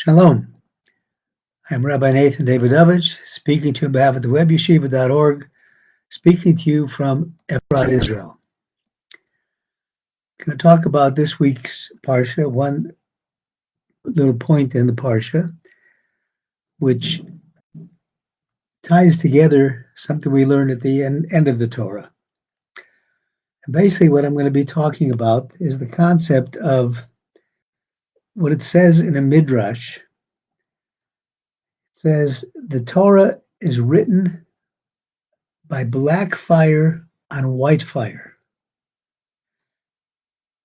Shalom. I'm Rabbi Nathan Davidovich, speaking to you on behalf of the webyeshiva.org, speaking to you from Efrat, Israel. I'm going to talk about this week's Parsha, one little point in the Parsha, which ties together something we learned at the end of the Torah. And basically what I'm going to be talking about is the concept of what it says in a Midrash. It says, the Torah is written by black fire on white fire.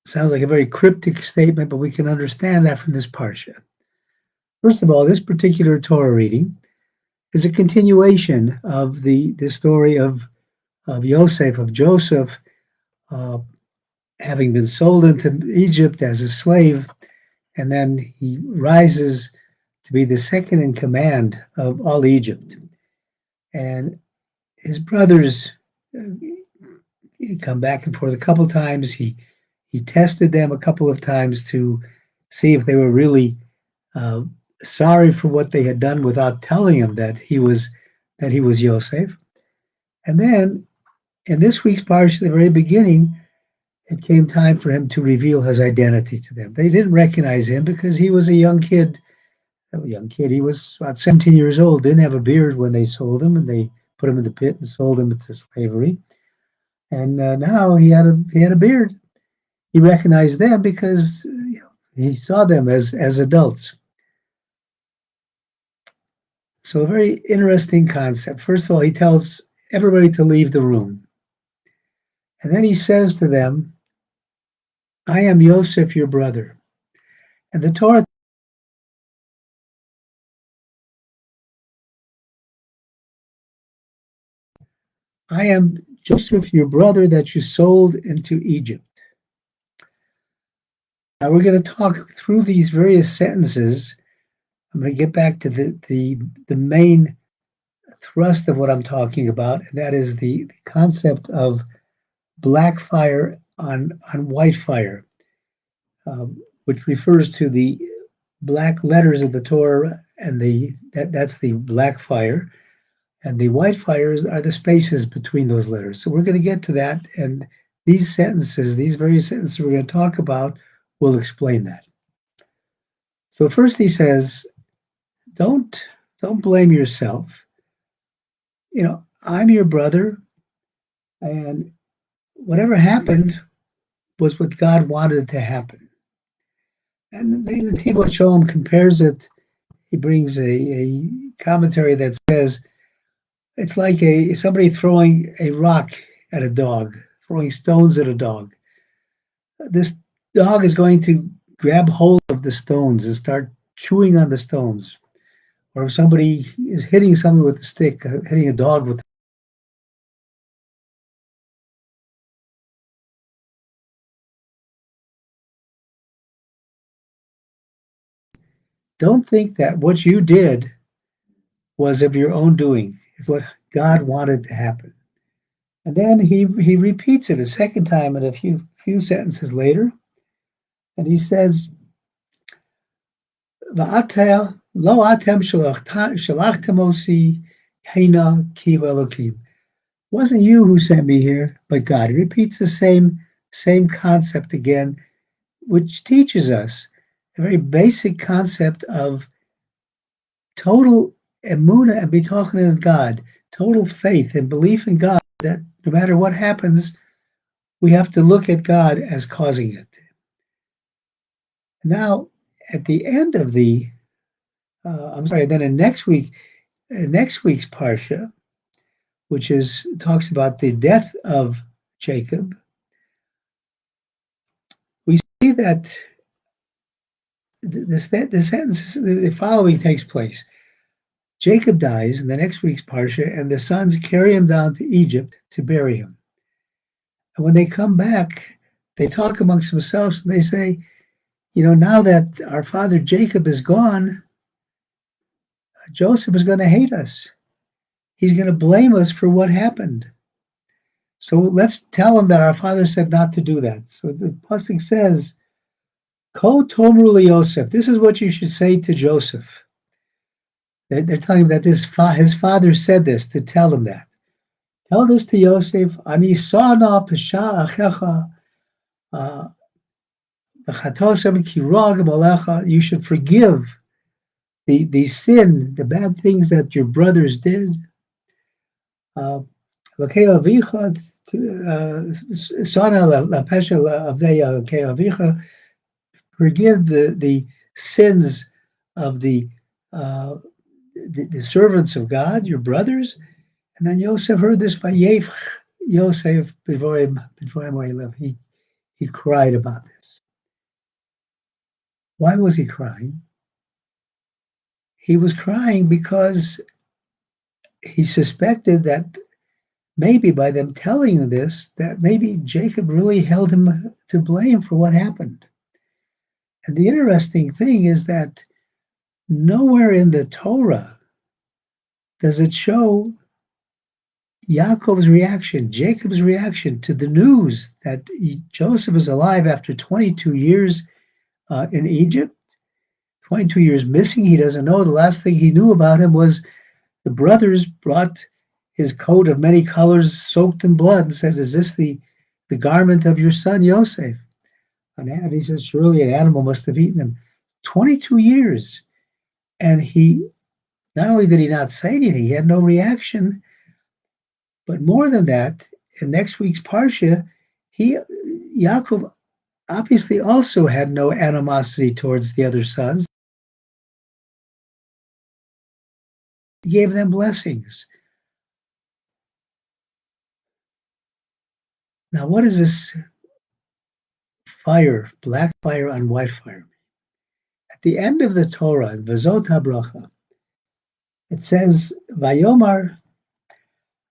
Sounds like a very cryptic statement, but we can understand that from this Parsha. First of all, this particular Torah reading is a continuation of the story of Joseph, having been sold into Egypt as a slave, and then he rises to be the second in command of all Egypt. And his brothers come back and forth a couple of times. He tested them a couple of times to see if they were really sorry for what they had done without telling him that he was Yosef. And then in this week's parsha, at the very beginning, it came time for him to reveal his identity to them. They didn't recognize him because he was a young kid. He was about 17 years old, didn't have a beard when they sold him, and they put him in the pit and sold him into slavery. And now he had a beard. He recognized them because he saw them as adults. So a very interesting concept. First of all, he tells everybody to leave the room. And then he says to them, I am Yosef, your brother. And the Torah I am Joseph, your brother that you sold into Egypt. Now we're going to talk through these various sentences. I'm going to get back to the main thrust of what I'm talking about, and that is the concept of black fire on white fire, which refers to the black letters of the Torah, and that's the black fire, and the white fires are the spaces between those letters. So we're going to get to that, and these various sentences we're going to talk about will explain that. So first he says, don't blame yourself. I'm your brother, and whatever happened was what God wanted to happen. And the Tibot Shalom compares it. He brings a commentary that says it's like somebody throwing a rock at a dog, throwing stones at a dog. This dog is going to grab hold of the stones and start chewing on the stones. Or if somebody is hitting someone with a stick, hitting a dog with don't think that what you did was of your own doing. It's what God wanted to happen. And then he repeats it a second time in a few sentences later, and he says, "Va'atel lo atem shalachtem osi hina kiv Elokim." Wasn't you who sent me here, but God. He repeats the same concept again, which teaches us a very basic concept of total emunah and bitachon in God, total faith and belief in God, that no matter what happens, we have to look at God as causing it. Now, at the end of then in next week's Parsha, which talks about the death of Jacob, we see that the following takes place. Jacob dies in the next week's Parsha, and the sons carry him down to Egypt to bury him. And when they come back, they talk amongst themselves and they say, now that our father Jacob is gone, Joseph is going to hate us. He's going to blame us for what happened. So let's tell him that our father said not to do that. So the pasuk says, Ko tomru Yosef. This is what you should say to Joseph. They're telling him that his father said this to tell him that. Tell this to Yosef. Ani sana pesha achecha v'chatosem kirag molecha. You should forgive the sin, the bad things that your brothers did. Sana la pesha avdeya avicha. Forgive the sins of the servants of God, your brothers. And then Yosef heard this by Yosef he cried about this. Why was he crying? He was crying because he suspected that maybe by them telling him this, that maybe Jacob really held him to blame for what happened. And the interesting thing is that nowhere in the Torah does it show Yaakov's reaction, Jacob's reaction to the news that Joseph is alive after 22 years in Egypt, 22 years missing. He doesn't know. The last thing he knew about him was the brothers brought his coat of many colors soaked in blood and said, is this the garment of your son Yosef? And he says, surely an animal must have eaten him. 22 years. And he, not only did he not say anything, he had no reaction, but more than that, in next week's Parsha, Yaakov obviously also had no animosity towards the other sons. He gave them blessings. Now, what is this fire, black fire on white fire? At the end of the Torah, Vazot HaBracha, it says, Vayomar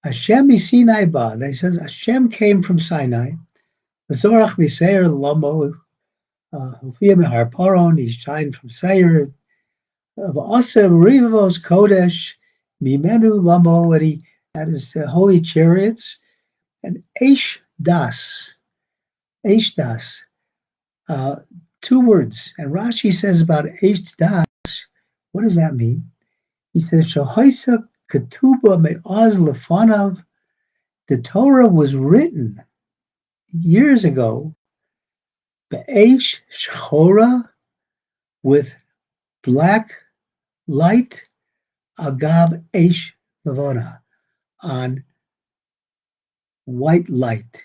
Hashem miSinai ba. It says Hashem came from Sinai. V'zorach miSeir Lomo Hufiyah mehar Paron. He shined from Seir. V'asem Rivos Kodesh Mimenu Lomo. And he had his holy chariots. And Eish Das. Two words. And Rashi says about Eish Das, what does that mean? He says, Shahoisa Ketuba Me'az Lefanav. The Torah was written years ago, Be'esh Shchora, with black light, Agav Eish Levana, on white light.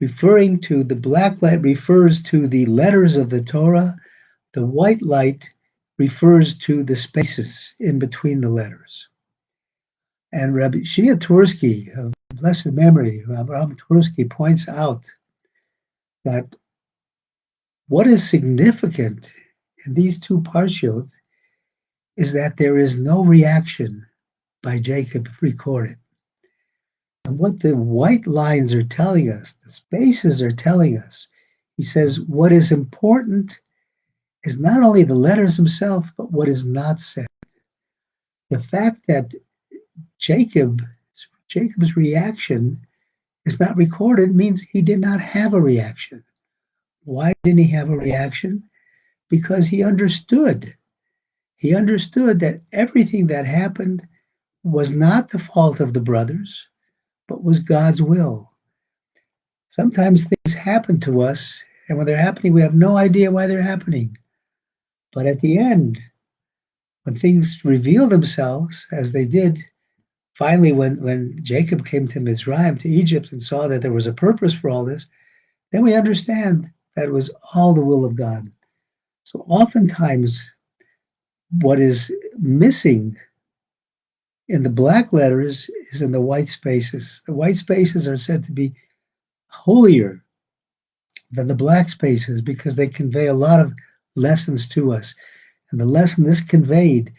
Referring to the black light refers to the letters of the Torah. The white light refers to the spaces in between the letters. And Rabbi Shia Twersky, of blessed memory, Rabbi Twersky points out that what is significant in these two parshiot is that there is no reaction by Jacob recorded. And what the white lines are telling us, the spaces are telling us, he says what is important is not only the letters themselves, but what is not said. The fact that Jacob's reaction is not recorded means he did not have a reaction. Why didn't he have a reaction? Because he understood. He understood that everything that happened was not the fault of the brothers, but was God's will. Sometimes things happen to us, and when they're happening, we have no idea why they're happening. But at the end, when things reveal themselves, as they did, finally when Jacob came to Mizraim, to Egypt, and saw that there was a purpose for all this, then we understand that it was all the will of God. So oftentimes, what is missing in the black letters is in the white spaces. The white spaces are said to be holier than the black spaces because they convey a lot of lessons to us. And the lesson this conveyed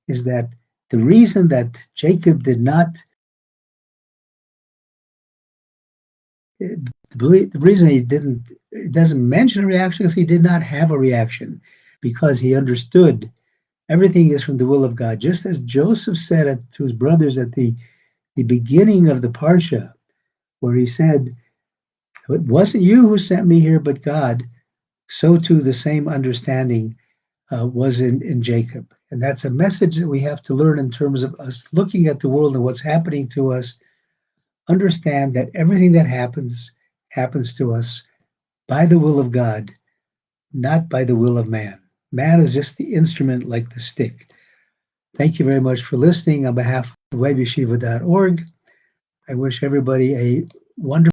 is that the reason that Jacob did not, the reason it doesn't mention a reaction is he did not have a reaction because he understood everything is from the will of God. Just as Joseph said to his brothers at the beginning of the Parsha, where he said, it wasn't you who sent me here, but God. so too the same understanding was in Jacob. And that's a message that we have to learn in terms of us looking at the world and what's happening to us. Understand that everything that happens to us by the will of God, not by the will of man. Man is just the instrument, like the stick. Thank you very much for listening. On behalf of webyeshiva.org, I wish everybody a wonderful